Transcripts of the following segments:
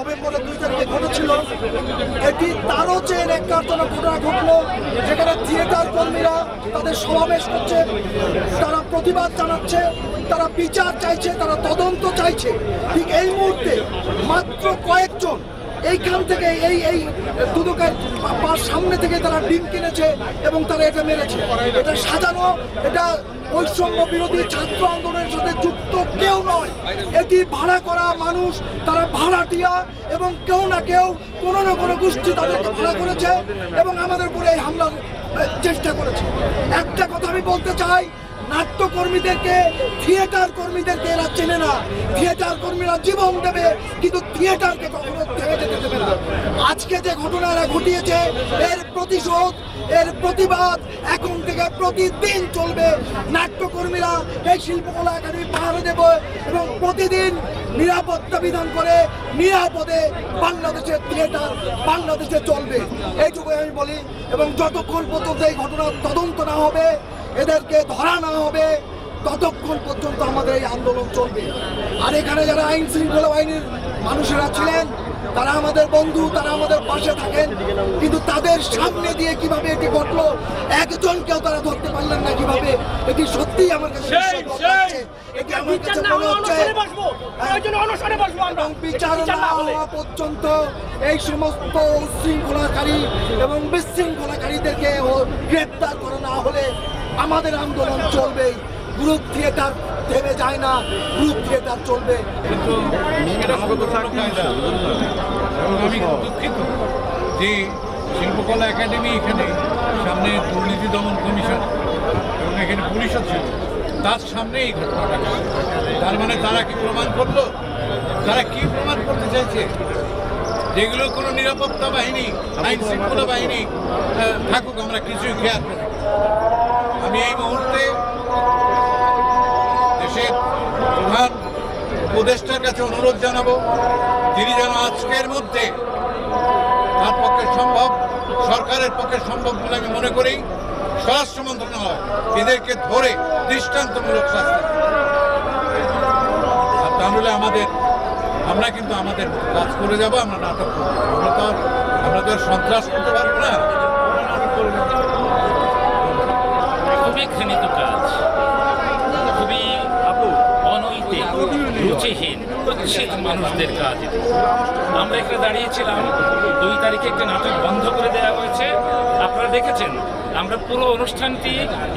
নভেম্বরের 2 তারিখে ঘটেছিল, এটি তারও চেয়ে ন্যাক্কারজনক ঘটনা ঘটলো, যেখানে থিয়েটার কর্মীরা তাদের সমাবেশ করছে, তারা প্রতিবাদ জানাচ্ছে, তারা বিচার চাইছে, তারা তদন্ত চাইছে। ঠিক এই মুহূর্তে মাত্র কয়েকজন এইখান থেকে এই দুদকের সামনে থেকে তারা ডিম কিনেছে এবং তারা এটা মেরেছে। এটা সাজানো, এটা বৈষম্য বিরোধী ছাত্র আন্দোলনের সাথে যুক্ত কেউ নয়। এটি ভাড়া করা মানুষ, তারা ভাড়াটিয়া এবং কেউ না কেউ কোনো না কোনো গোষ্ঠী তাদেরকে ভাড়া করেছে এবং আমাদের উপরে এই হামলার চেষ্টা করেছে। একটা কথা আমি বলতে চাই, নাট্যকর্মীদেরকে, থিয়েটার কর্মীদেরকে এরা চেনে না। থিয়েটার কর্মীরা জীবন দেবে, কিন্তু থিয়েটারকে কখনো থেমে যেতে দেবে না। আজকে যে ঘটনা এরা ঘটিয়েছে, এর প্রতিশোধ, এর প্রতিবাদ এখন থেকে প্রতিদিন চলবে। নাট্যকর্মীরা এই শিল্পকলা একাডেমি পাহারা দেবে এবং প্রতিদিন নিরাপত্তা বিধান করে নিরাপদে বাংলাদেশের থিয়েটার বাংলাদেশে চলবে, এইটুকুই আমি বলি। এবং যতক্ষণ পর্যন্ত এই ঘটনার তদন্ত না হবে, এদেরকে ধরা না হবে, ততক্ষণ পর্যন্ত আমাদের এই আন্দোলন চলবে। আর এখানে যারা আইন শৃঙ্খলা বাহিনীর মানুষেরা ছিলেন, তারা আমাদের বন্ধু, তারা আমাদের পাশে থাকেন, কিন্তু তাদের সামনে দিয়ে কিভাবে এটি ঘটলো, একজনকেও তারা ধরতে পারলেন না কিভাবে। এটি সত্যিই আমার কাছে এটি আমার কাছে মনে হচ্ছে এবং বিচার না হওয়া পর্যন্ত এই সমস্ত উচ্ছৃঙ্খলাকারী এবং বিশৃঙ্খলাকারীদেরকে গ্রেপ্তার করা না হলে আমাদের আন্দোলন চলবে। গ্রুপ থিয়েটার থেমে যায় না, গ্রুপ থিয়েটার চলবে। কিন্তু আমি দুঃখিত যে শিল্পকলা একাডেমি এখানে সামনে দুর্নীতি দমন কমিশন এবং এখানে পরিষদ ছিল, তার সামনে এই ঘটনাটা। তার মানে তারা কি প্রমাণ করলো? তারা কি প্রমাণ করতে চাইছে? যেগুলো কোনো নিরাপত্তা বাহিনী, আইন শৃঙ্খলা বাহিনী থাকুক, আমরা কিছুই খেয়াল করি। আমি এই মুহূর্তে দেশের প্রধান উপদেষ্টার কাছে অনুরোধ জানাবো, তিনি যেন আজকের মধ্যে, তার পক্ষে সম্ভব, সরকারের পক্ষে সম্ভব বলে আমি মনে করি, স্বরাষ্ট্র মন্ত্রণালয় এদেরকে ধরে দৃষ্টান্তমূলক শাস্তি। আর তাহলে আমরা কিন্তু আমাদের কাজ করে যাব, আমরা নাটক করবো। আমরা তো আর সন্ত্রাস করতে পারবো না। খুবই ঘৃণিত কাজ, খুবই অনৈতিক, রুচিহীন, কুৎসিত মানুষদের কাজ। আমরা এখানে দাঁড়িয়েছিলাম, 2 তারিখে একটা নাটক বন্ধ করে দেওয়া হয়েছে, আপনারা দেখেছেন। আমরা পুরো অনুষ্ঠানটি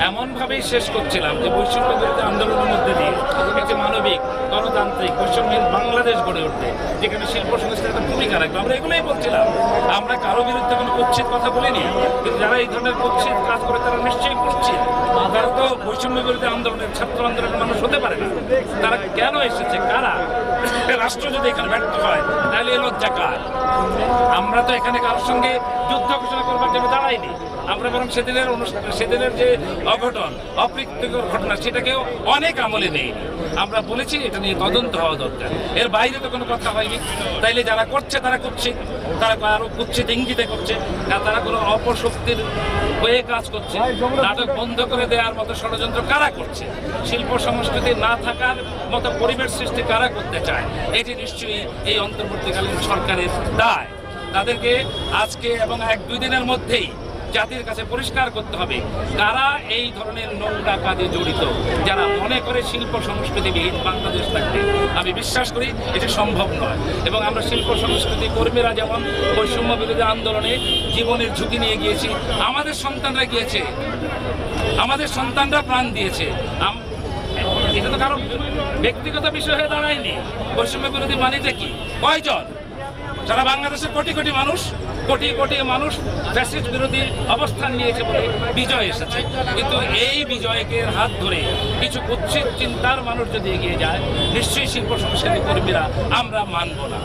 এমনভাবেই শেষ করছিলাম যে বৈষম্য বিরোধী আন্দোলনের মধ্যে দিয়ে একটি মানবিক, গণতান্ত্রিক, বৈষম্যহীন বাংলাদেশ গড়ে উঠবে, যেখানে শিল্প সংস্কৃতির একটা ভূমিকা রাখবে। আমরা এগুলোই বলছিলাম। আমরা কারো বিরুদ্ধে কোনো কুৎসিত কথা বলিনি, কিন্তু যারা এই ধরনের কুৎসিত কাজ করে তারা নিশ্চয়ই কুৎসিত। তারা তো বৈষম্য বিরোধী আন্দোলনের, ছাত্র আন্দোলনের মানুষ হতে পারে না। তারা কেন এসেছে, কারা? রাষ্ট্র যদি এখানে ব্যর্থ হয় তাহলে এই লজ্জা কার? আমরা তো এখানে কারোর সঙ্গে যুদ্ধ ঘোষণা করবার জন্য দাঁড়াইনি। আমরা বরং সেদিনের যে অঘটন, অপ্রীতিকর ঘটনা, সেটাকেও অনেক আমলে নেই। আমরা বলেছি এটা নিয়ে তদন্ত হওয়া দরকার, এর বাইরে তো কোনো কথা হয়নি। তাইলে যারা করছে তারা কুৎসিত, তারা আরো কুৎসিত ইঙ্গিতে করছে, তারা কোনো অপশক্তির হয়ে কাজ করছে। নাটক বন্ধ করে দেওয়ার মতো ষড়যন্ত্র কারা করছে? শিল্প সংস্কৃতি না থাকার মতো পরিবেশ সৃষ্টি কারা করতে চায়? এটি নিশ্চয়ই এই অন্তর্বর্তীকালীন সরকারের দায়। তাদেরকে আজকে এবং 1-2 দিনের মধ্যেই জাতির কাছে পরিষ্কার করতে হবে কারা এই ধরনের নোংরা কাজে জড়িত, যারা মনে করে শিল্প সংস্কৃতিবিহীন বাংলাদেশ থাকবে। আমি বিশ্বাস করি এটি সম্ভব নয়। এবং আমরা শিল্প সংস্কৃতি কর্মীরা যেমন বৈষম্য বিরোধী আন্দোলনে জীবনের ঝুঁকি নিয়ে গিয়েছি, আমাদের সন্তানরা গিয়েছে, আমাদের সন্তানরা প্রাণ দিয়েছে। এটা তো কারো ব্যক্তিগত বিষয় হয়ে দাঁড়ায়নি। বৈষম্য বিরোধী মানেটা কি? কয়জন? সারা বাংলাদেশের কোটি কোটি মানুষ ফ্যাসিস্ট বিরোধী অবস্থান নিয়েছে বলে বিজয় এসেছে। কিন্তু এই বিজয়কে হাত ধরে কিছু কুৎসিত চিন্তার মানুষ যদি এগিয়ে যায়, নিশ্চয়ই শিল্প সংস্কৃতি কর্মীরা আমরা মানব না।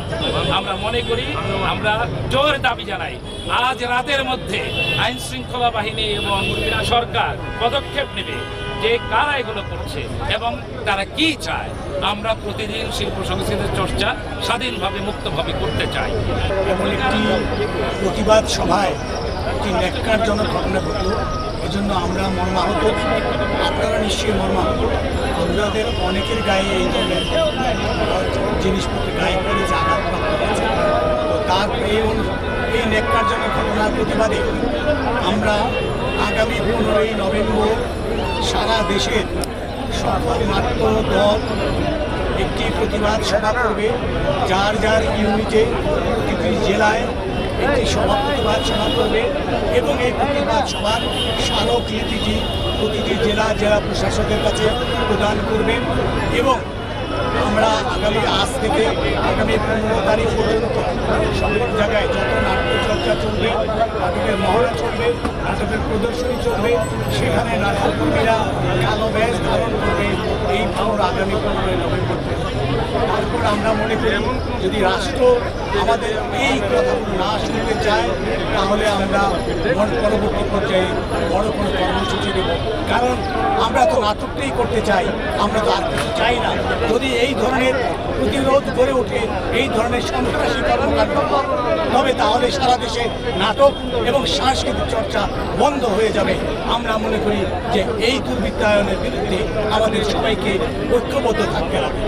আমরা মনে করি, আমরা জোর দাবি জানাই, আজ রাতের মধ্যে আইন শৃঙ্খলা বাহিনী এবং সরকার পদক্ষেপ নেবে যে কারা এগুলো করছে এবং তারা কি চায়। আমরা প্রতিদিন শিল্প সংস্কৃতির চর্চা স্বাধীনভাবে, মুক্তভাবে করতে চাই। এমন একটি প্রতিবাদ সভায় একটি ন্যাক্কারজনক ঘটনা ঘটল, জন্য আমরা মর্মাহত, আপনারা নিশ্চয়ই মর্মাহত। আমাদের অনেকের গায়ে এই ধরনের জিনিসপত্র গায়ে পড়েছে, আঘাতপ্রাপ্ত হয়েছে। তো তার এই ন্যাক্কারজনক ঘটনার প্রতিবাদে আমরা আগামী 15ই নভেম্বর সারা দেশের সকল নাট্য দল একটি প্রতিবাদ সভা করবে, যার যার ইউনিটে প্রতিটি জেলায় একটি প্রতিবাদ সভা করবে এবং এই প্রতিবাদ সভার স্মারকলিপিটি প্রতিটি জেলা প্রশাসকের কাছে প্রদান করবেন। এবং আমরা আজ থেকে আগামী 15 তারিখ পর্যন্ত সব জায়গায় যত নাট্যচর্চা চলবে, নাটকের মহড়া চলবে, নাটকের প্রদর্শনী চলবে, সেখানে নাট্যকর্মীরা কালো ব্যাজ ধারণ করবে এই আগামী 15 নভেম্বর। তারপর আমরা মনে করি যদি রাষ্ট্র আমাদের এই কথাগুলো না শুনতে চায় তাহলে আমরা পরবর্তী পর্যায়ে বড় কোনো কর্মসূচি দেব। কারণ আমরা তো নাটকটাই করতে চাই, আমরা তো আর কিছু চাই না। যদি এই ধরনের প্রতিরোধ গড়ে ওঠে, এই ধরনের সন্ত্রাসী কর্মকাণ্ড, তবে তাহলে সারা দেশে নাটক এবং সাংস্কৃতিক চর্চা বন্ধ হয়ে যাবে। আমরা মনে করি যে এই দুর্বৃত্তায়নের বিরুদ্ধে আমাদের সবাইকে ঐক্যবদ্ধ থাকতে হবে।